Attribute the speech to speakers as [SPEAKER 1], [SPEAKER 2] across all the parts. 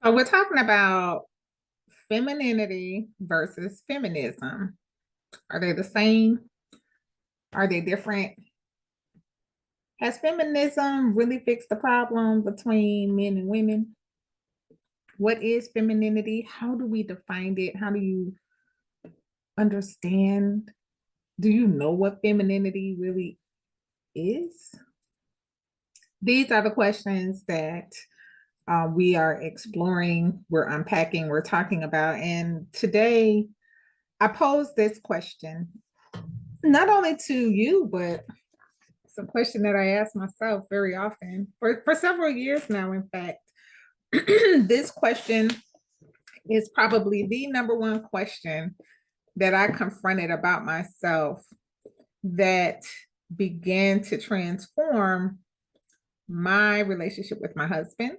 [SPEAKER 1] So we're talking about femininity versus feminism. Are they the same? Are they different? Has feminism really fixed the problem between men and women? What is femininity? How do we define it? How do you understand? Do you know what femininity really is? These are the questions that we are exploring, we're unpacking, we're talking about. And today I pose this question not only to you, but it's a question that I ask myself very often for several years now, in fact. This question is probably the number one question that I confronted about myself that began to transform my relationship with my husband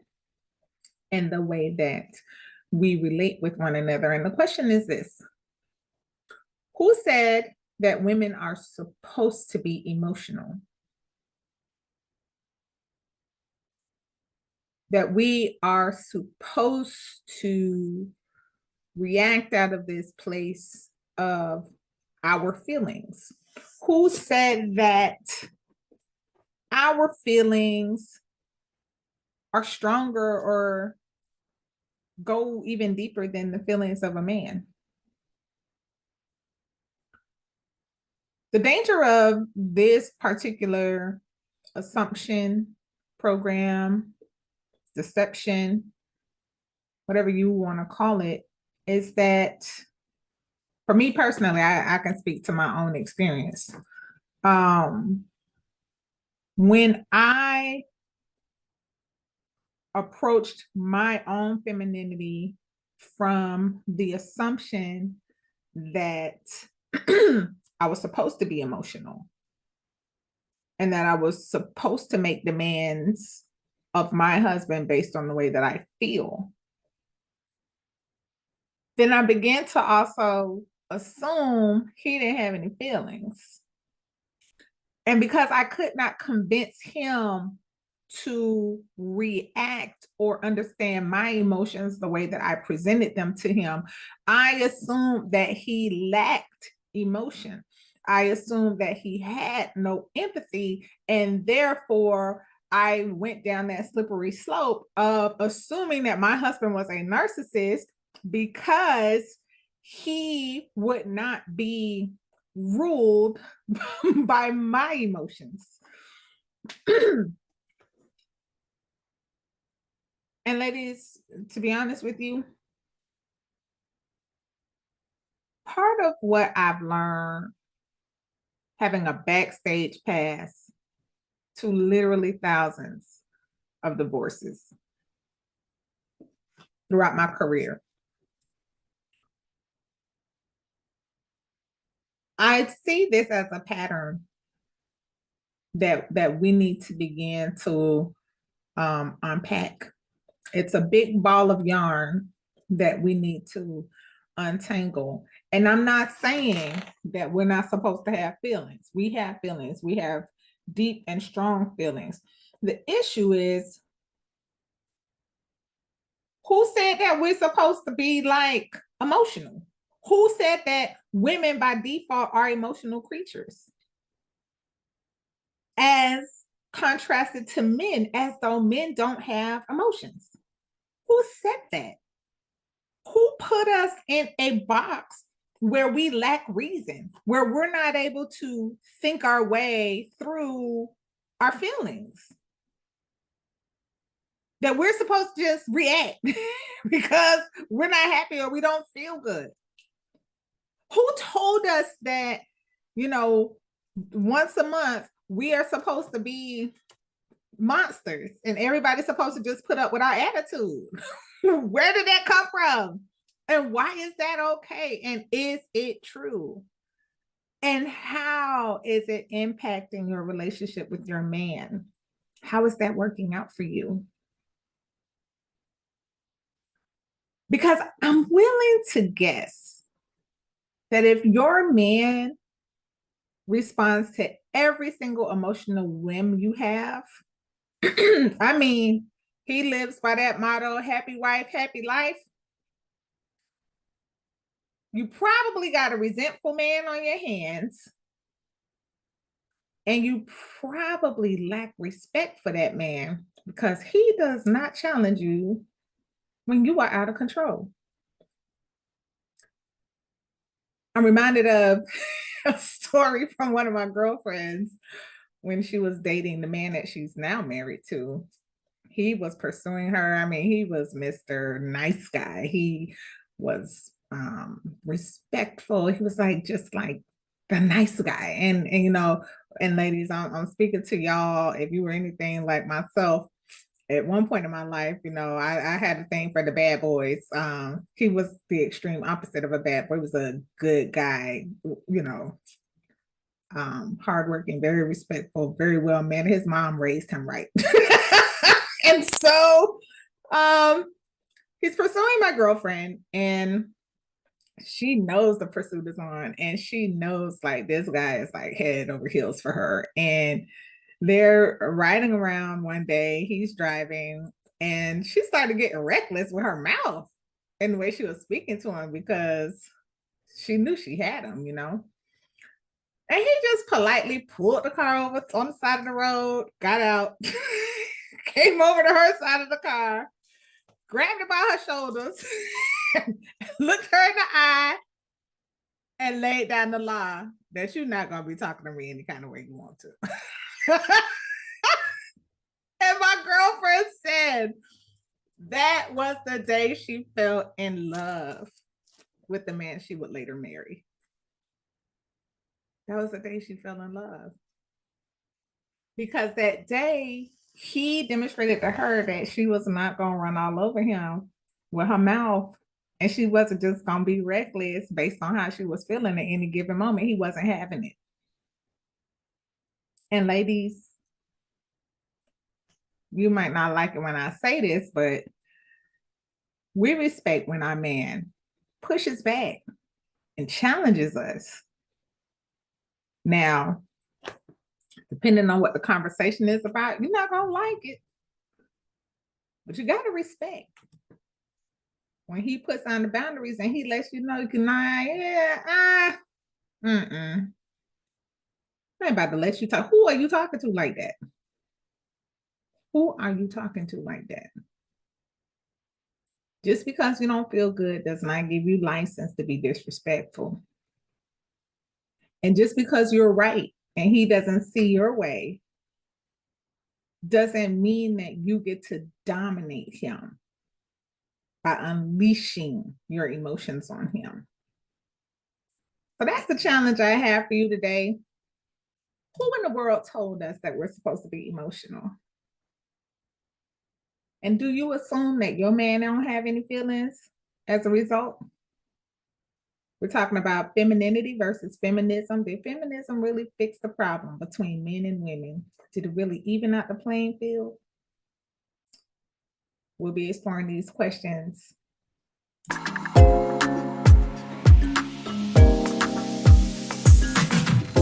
[SPEAKER 1] and the way that we relate with one another. And the question is this: who said that women are supposed to be emotional? That we are supposed to react out of this place of our feelings? Who said that our feelings are stronger or go even deeper than the feelings of a man? The danger of this particular assumption, program, deception, whatever you want to call it, is that for me personally, I can speak to my own experience. Um, when I approached my own femininity from the assumption that I was supposed to be emotional and that I was supposed to make demands of my husband based on the way that I feel, then I began to also assume he didn't have any feelings. And because I could not convince him to react or understand my emotions the way that I presented them to him, I assumed that he lacked emotion. I assumed that he had no empathy, and therefore I went down that slippery slope of assuming that my husband was a narcissist because he would not be ruled by my emotions. And ladies, to be honest with you, part of what I've learned having a backstage pass to literally thousands of divorces throughout my career, I see this as a pattern that we need to begin to unpack. It's a big ball of yarn that we need to untangle. And I'm not saying that we're not supposed to have feelings. We have feelings. We have deep and strong feelings. The issue is, who said that we're supposed to be like emotional? Who said that women by default are emotional creatures? As contrasted to men, as though men don't have emotions. Who said that? Who put us in a box where we lack reason, where we're not able to think our way through our feelings? That we're supposed to just react because we're not happy or we don't feel good? Who told us that, you know, once a month we are supposed to be monsters and everybody's supposed to just put up with our attitude? Where did that come from? And why is that okay? And is it true? And how is it impacting your relationship with your man? How is that working out for you? Because I'm willing to guess that if your man responds to every single emotional whim you have, I mean, he lives by that motto, happy wife, happy life. You probably got a resentful man on your hands. And you probably lack respect for that man because he does not challenge you when you are out of control. I'm reminded of a story from one of my girlfriends when she was dating the man that she's now married to. He was pursuing her. I mean, he was Mr. Nice Guy. He was respectful. He was like just like the nice guy. And you know, and ladies, I'm speaking to y'all. If you were anything like myself, at one point in my life, you know, I had a thing for the bad boys. He was the extreme opposite of a bad boy. He was a good guy, you know, hardworking, very respectful, very well mannered. His mom raised him right. And so he's pursuing my girlfriend, and she knows the pursuit is on, and she knows like this guy is like head over heels for her. And they're riding around one day, he's driving, and she started getting reckless with her mouth and the way she was speaking to him because she knew she had him, you know. And he just politely pulled the car over on the side of the road, got out, came over to her side of the car, grabbed her by her shoulders, looked her in the eye, and laid down the law that you're not going to be talking to me any kind of way you want to. And my girlfriend said that was the day she fell in love with the man she would later marry. That was the day she fell in love. Because that day, he demonstrated to her that she was not going to run all over him with her mouth. And she wasn't just going to be reckless based on how she was feeling at any given moment. He wasn't having it. And ladies, you might not like it when I say this, but we respect when our man pushes back and challenges us. Now, depending on what the conversation is about, you're not going to like it. But you got to respect. When he puts on the boundaries and he lets you know you can lie, I ain't about to let you talk. Who are you talking to like that? Who are you talking to like that? Just because you don't feel good does not give you license to be disrespectful. And just because you're right and he doesn't see your way doesn't mean that you get to dominate him by unleashing your emotions on him. So that's the challenge I have for you today. Who in the world told us that we're supposed to be emotional? And do you assume that your man don't have any feelings as a result? We're talking about femininity versus feminism. Did feminism really fix the problem between men and women? Did it really even out the playing field? We'll be exploring these questions